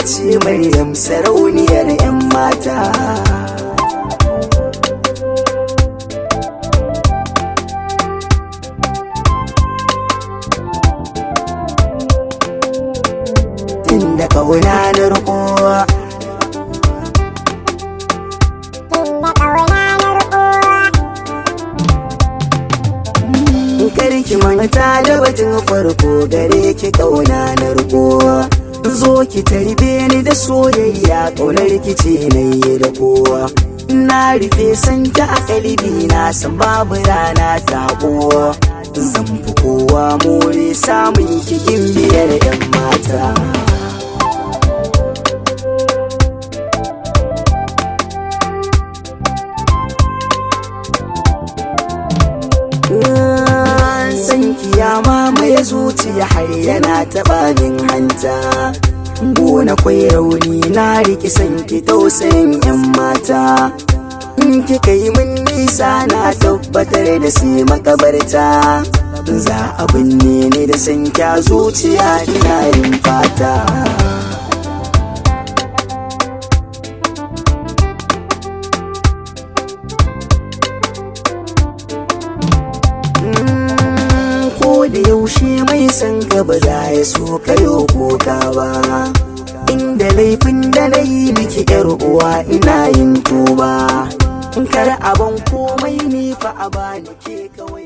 ce Maryam sarauniyar 'yan mata. Tunda ƙauna na riko, karki manta da batun farko gare ki ƙauna na riko. Zo ki tarbe ni da soyayya, ƙaunar ki ce na yi da kowa. Na rufe santa a kalbi na san babu rana ta kowa. Zan fi kowa more samun ki gimbiyar 'yan mata. Kiyama mai zuciya har yana taɓa min hanta. Gona kwai rauni na riki san ki tausayin 'yan mata. In kika yi min nisa na tabbatar da sai makabarta. Za a binne ni da san kya zuciya ina yin fata. Da yaushe mai san ka ba za ya so kayo koka ba. Inda laifin da na yi miki 'yar uwa ina yin tuba. In kar abin komai ni fa a bani ke kawai.